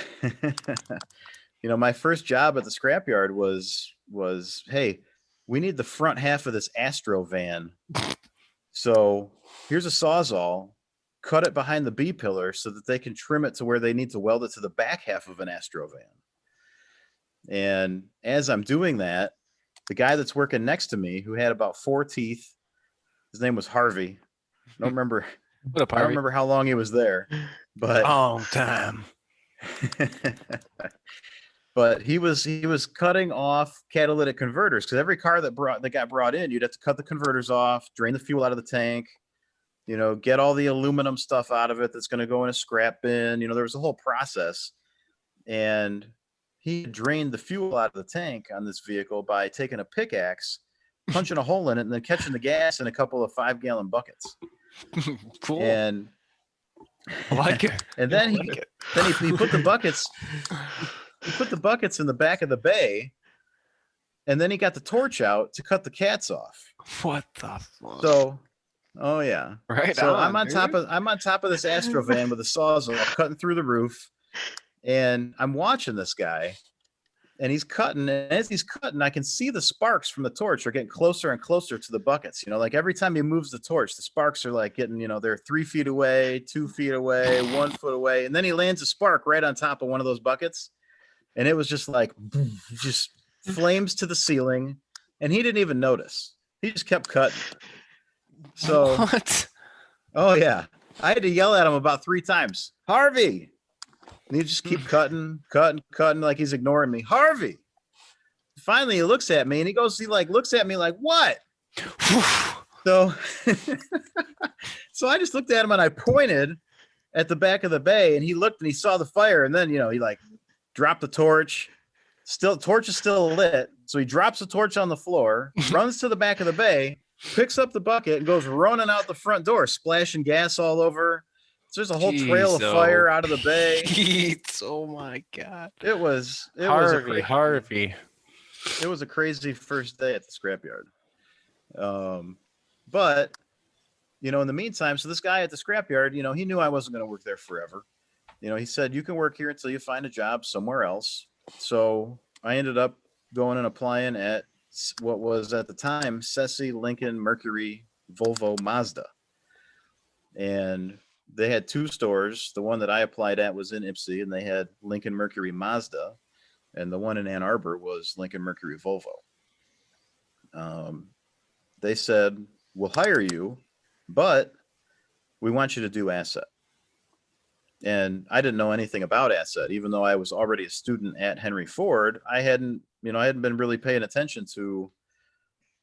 My first job at the scrapyard was, hey, we need the front half of this Astro van. So here's a Sawzall, cut it behind the B pillar so that they can trim it to where they need to weld it to the back half of an Astro van. And as I'm doing that, the guy that's working next to me, who had about 4 teeth, his name was Harvey. I don't remember how long he was there, but long time. But he was cutting off catalytic converters, because every car that got brought in, you'd have to cut the converters off, drain the fuel out of the tank, get all the aluminum stuff out of it that's going to go in a scrap bin. There was a whole process, and he drained the fuel out of the tank on this vehicle by taking a pickaxe, punching a hole in it, and then catching the gas in a couple of 5-gallon buckets. Cool. And I like it. And then he put the buckets. He put the buckets in the back of the bay, and then he got the torch out to cut the cats off. What the fuck? So, oh yeah, right. So I'm on top of this Astro van with a Sawzall cutting through the roof, and I'm watching this guy, and he's cutting. And as he's cutting, I can see the sparks from the torch are getting closer and closer to the buckets. Like every time he moves the torch, the sparks are like getting, they're 3 feet away, 2 feet away, 1 foot away, and then he lands a spark right on top of one of those buckets. And it was just like, just flames to the ceiling. And he didn't even notice. He just kept cutting. So, what? Oh, yeah. I had to yell at him about 3 times. Harvey. And he just keep cutting, like he's ignoring me. Harvey. Finally, he looks at me and he looks at me like, what? So, so I just looked at him and I pointed at the back of the bay, and he looked and he saw the fire. And then, he dropped the torch. Torch is still lit. So he drops the torch on the floor, runs to the back of the bay, picks up the bucket, and goes running out the front door, splashing gas all over. So there's a whole trail of fire out of the bay. Oh my God. It was Harvey. It was a crazy first day at the scrapyard. But in the meantime, so this guy at the scrapyard, he knew I wasn't going to work there forever. He said, you can work here until you find a job somewhere else. So I ended up going and applying at what was at the time Ceci, Lincoln, Mercury, Volvo, Mazda. And they had 2 stores. The one that I applied at was in Ypsi, and they had Lincoln, Mercury, Mazda. And the one in Ann Arbor was Lincoln, Mercury, Volvo. They said, we'll hire you, but we want you to do asset. And I didn't know anything about asset, even though I was already a student at Henry Ford. I hadn't been really paying attention to,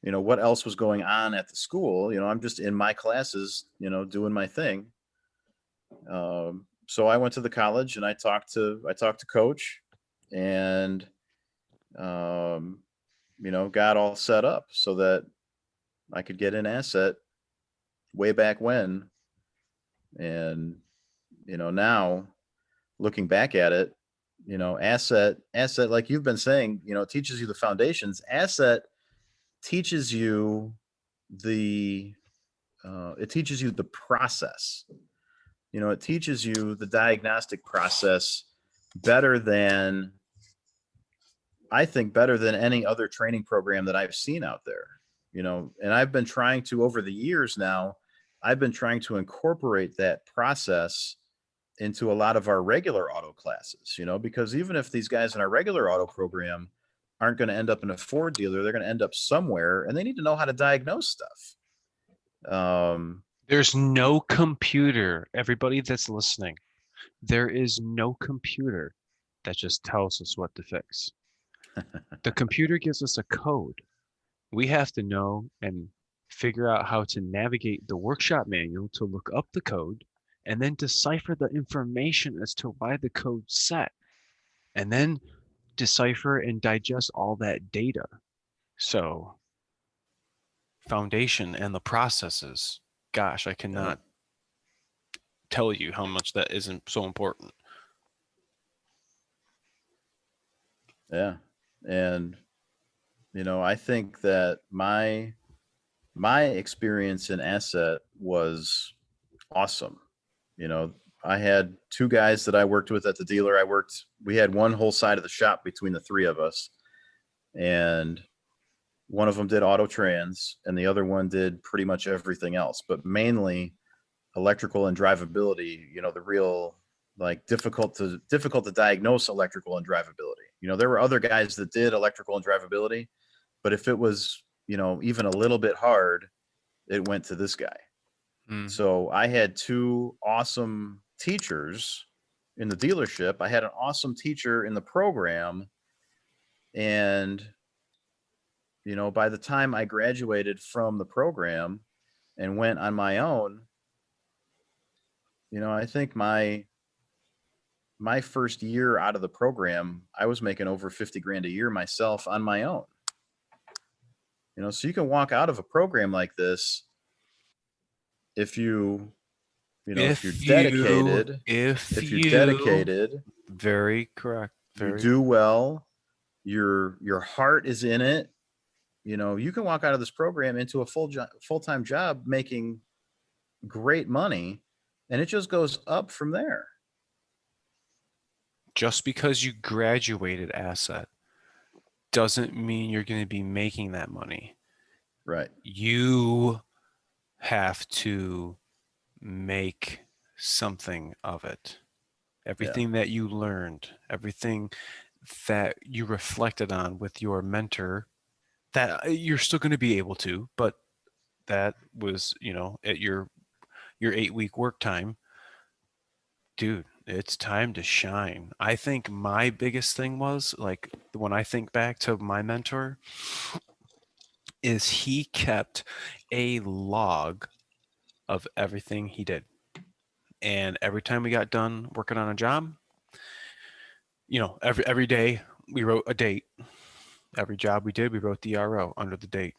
what else was going on at the school. I'm just in my classes, doing my thing. So I went to the college and I talked to coach, and, got all set up so that I could get in asset way back when. And, now looking back at it, asset, like you've been saying, it teaches you the foundations. Asset teaches you the process. It teaches you the diagnostic process better than any other training program that I've seen out there. And I've been trying to, over the years now, incorporate that process into a lot of our regular auto classes, because even if these guys in our regular auto program aren't going to end up in a Ford dealer, they're going to end up somewhere, and they need to know how to diagnose stuff. There's no computer, everybody that's listening. There is no computer that just tells us what to fix. The computer gives us a code. We have to know and figure out how to navigate the workshop manual to look up the code, and then decipher the information as to why the code's set, and then decipher and digest all that data. So, foundation and the processes, gosh, I cannot tell you how much that isn't so important. Yeah. And, I think that my experience in asset was awesome. I had two guys that I worked with at the dealer. We had one whole side of the shop between the three of us. And one of them did auto trans and the other one did pretty much everything else, but mainly electrical and drivability, the real like difficult to diagnose electrical and drivability. There were other guys that did electrical and drivability, but if it was, even a little bit hard, it went to this guy. So I had two awesome teachers in the dealership. I had an awesome teacher in the program. And, by the time I graduated from the program and went on my own, I think my first year out of the program, I was making over 50 grand a year myself on my own. So you can walk out of a program like this if you're dedicated, if you're dedicated, very correct. You do well, your heart is in it. You can walk out of this program into a full-time job making great money, and it just goes up from there. Just because you graduated asset doesn't mean you're going to be making that money. Right. You have to make something of it. Everything that you learned, everything that you reflected on with your mentor, that you're still going to be able to, but that was, at your 8-week work time, dude, it's time to shine. I think my biggest thing was, like, when I think back to my mentor, is he kept a log of everything he did. And every time we got done working on a job, every day we wrote a date. Every job we did, we wrote the RO under the date.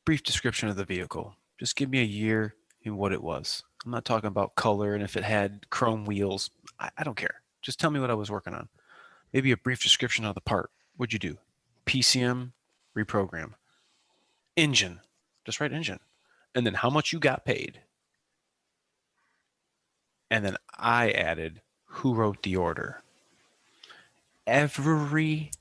Brief description of the vehicle. Just give me a year and what it was. I'm not talking about color and if it had chrome wheels. I don't care. Just tell me what I was working on. Maybe a brief description of the part. What'd you do? PCM, reprogram. Engine. Just write engine. And then how much you got paid. And then I added who wrote the order. Every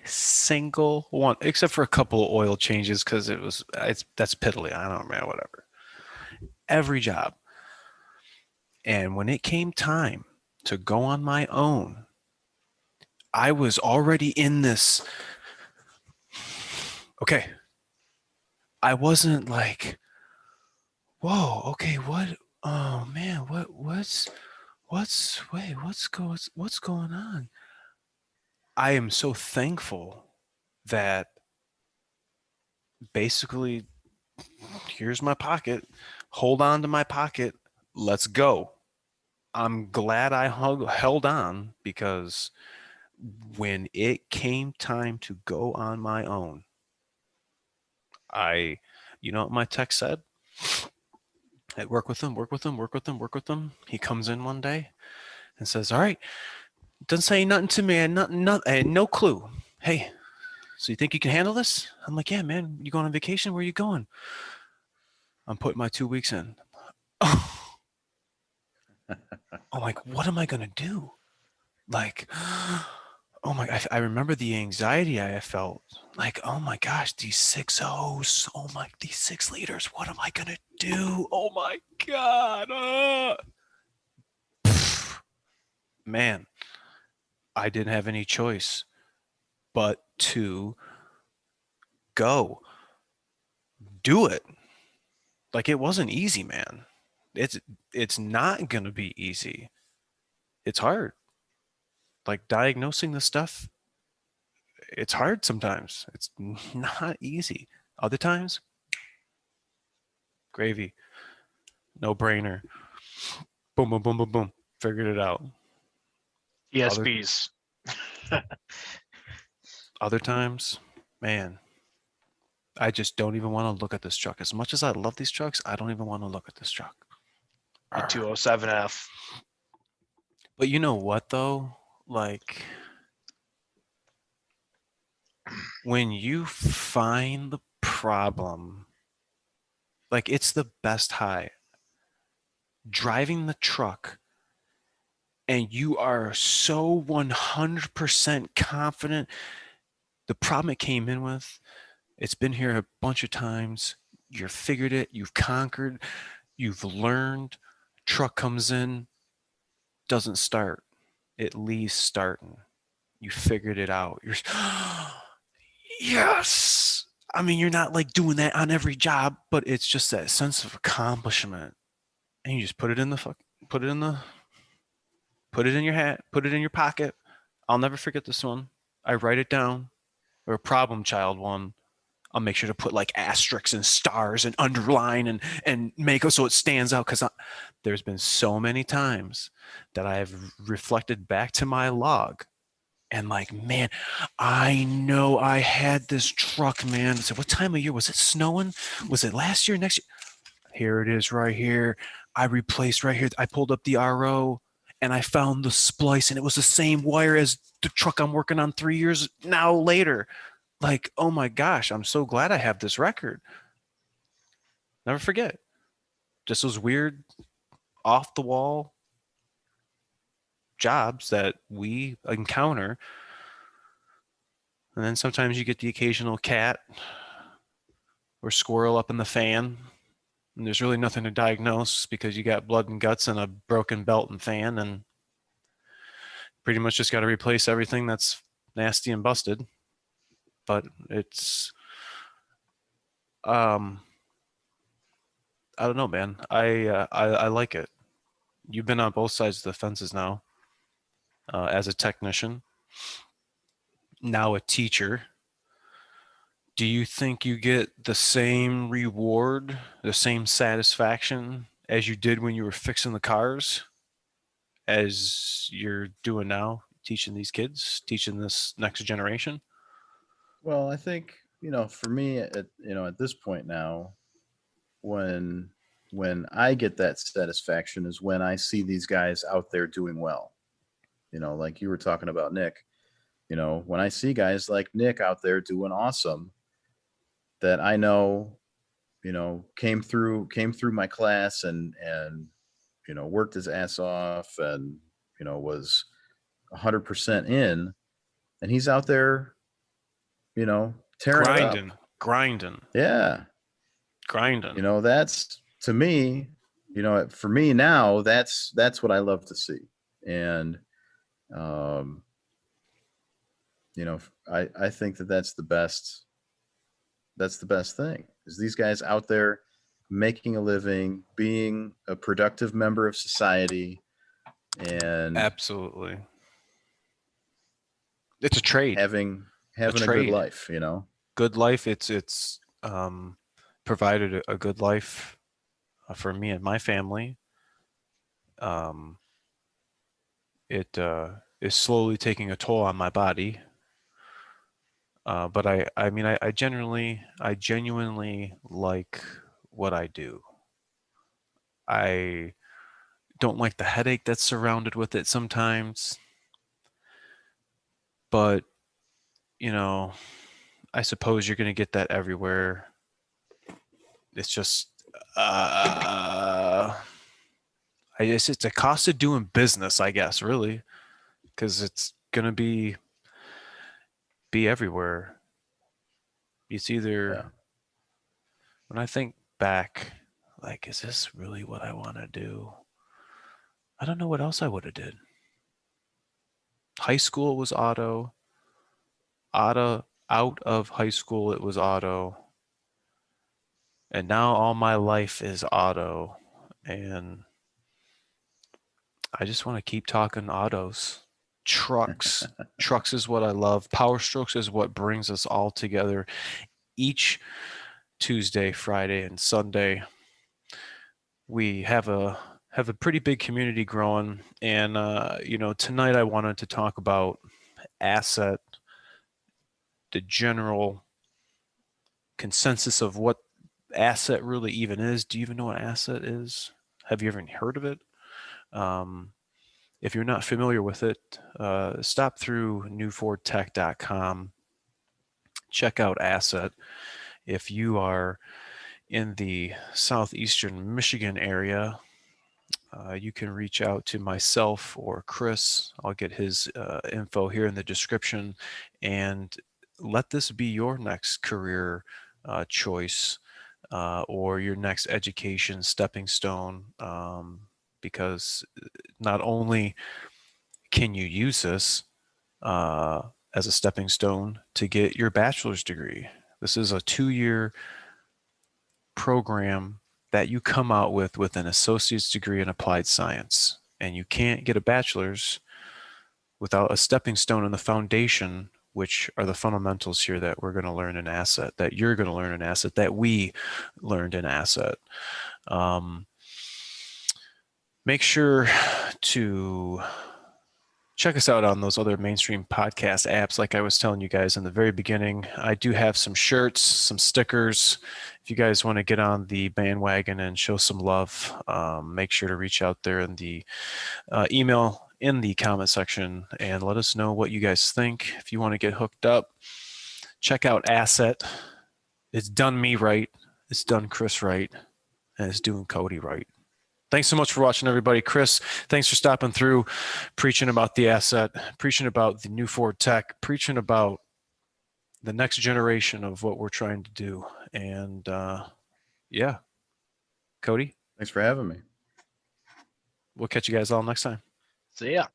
single one, except for a couple of oil changes because that's piddly. I don't know, whatever. Every job. And when it came time to go on my own, I was already in this. Okay. I wasn't like, whoa, okay, what? Oh man, what's going on? I am so thankful that basically, here's my pocket, hold on to my pocket, let's go. I'm glad I held on, because when it came time to go on my own, you know what my text said? I work with him. He comes in one day and says, all right, doesn't say nothing to me, and I had no clue. Hey, so you think you can handle this? I'm like, yeah, man, you going on vacation? Where are you going? I'm putting my 2 weeks in. I'm like, what am I going to do? Like, oh my, I remember the anxiety I felt. Like, oh my gosh, these 6.0s, these 6 liters, what am I going to do? Oh my God. Man, I didn't have any choice but to go do it. Like, it wasn't easy, man. It's not going to be easy. It's hard. Like, diagnosing the stuff, it's hard sometimes. It's not easy. Other times, gravy. No brainer. Boom, boom, boom, boom, boom. Figured it out. ESPs. Other times, man, I just don't even want to look at this truck. As much as I love these trucks, I don't even want to look at this truck. The 207F. But you know what though? Like when you find the problem, like it's the best high. Driving the truck and you are so 100% confident the problem it came in with, it's been here a bunch of times. You've figured it, you've conquered, you've learned. Truck comes in, doesn't start. It leaves starting. You figured it out. You're yes. I mean, you're not like doing that on every job, but it's just that sense of accomplishment. And you just put it in the put it in the put it in your hat, put it in your pocket. I'll never forget this one. I write it down. Or a problem child one. I'll make sure to put like asterisks and stars and underline and make it so it stands out because there's been so many times that I've reflected back to my log and like, man, I know I had this truck, man. So what time of year was it snowing? Was it last year, next year? Here it is right here. I replaced right here. I pulled up the RO and I found the splice and it was the same wire as the truck I'm working on 3 years now later. Like, oh my gosh, I'm so glad I have this record. Never forget. Just those weird off the wall jobs that we encounter. And then sometimes you get the occasional cat or squirrel up in the fan. And there's really nothing to diagnose because you got blood and guts and a broken belt and fan, and pretty much just got to replace everything that's nasty and busted. But it's, I don't know, man. I like it. You've been on both sides of the fences now, as a technician, now a teacher. Do you think you get the same reward, the same satisfaction as you did when you were fixing the cars as you're doing now, teaching these kids, teaching this next generation? Well, I think, for me at this point now, when I get that satisfaction is when I see these guys out there doing well. Like you were talking about Nick, when I see guys like Nick out there doing awesome, that I know, came through my class and worked his ass off and was 100% in, and he's out there, tearing it up. Grinding. Yeah. Grinding. That's, to me, for me now, that's what I love to see. And I think that that's the best thing, is these guys out there making a living, being a productive member of society, and Absolutely. It's a trade. having a good life, Good life. It's provided a good life for me and my family. Um, it is slowly taking a toll on my body. But I mean, I genuinely like what I do. I don't like the headache that's surrounded with it sometimes, but I suppose you're going to get that everywhere. It's just, I guess it's a cost of doing business, I guess, really, because it's going to be everywhere. It's either, Yeah. when I think back, like, is this really what I want to do? I don't know what else I would have did. High school was auto. Out of high school, it was auto. And now all my life is auto. And I just want to keep talking autos. Trucks. Trucks is what I love. Powerstrokes is what brings us all together each Tuesday, Friday, and Sunday. We have a pretty big community growing, and tonight I wanted to talk about asset, the general consensus of what asset really even is. Do you even know what asset is? Have you ever heard of it? If you're not familiar with it, stop through newfordtech.com. Check out Asset. If you are in the southeastern Michigan area, you can reach out to myself or Kris. I'll get his info here in the description, and let this be your next career choice or your next education stepping stone, because not only can you use this as a stepping stone to get your bachelor's degree. This is a 2-year program that you come out with an associate's degree in applied science. And you can't get a bachelor's without a stepping stone in the foundation, which are the fundamentals here that we're going to learn in Asset, that you're going to learn in Asset, that we learned in Asset. Make sure to check us out on those other mainstream podcast apps. Like I was telling you guys in the very beginning, I do have some shirts, some stickers. If you guys want to get on the bandwagon and show some love, make sure to reach out there in the email in the comment section and let us know what you guys think. If you want to get hooked up, check out Asset. It's done me right. It's done Kris right. And it's doing Cody right. Thanks so much for watching, everybody. Kris, thanks for stopping through, preaching about the Asset, preaching about the new Ford Tech, preaching about the next generation of what we're trying to do. And yeah, Cody, Thanks for having me. we'll catch you guys all next time. See ya.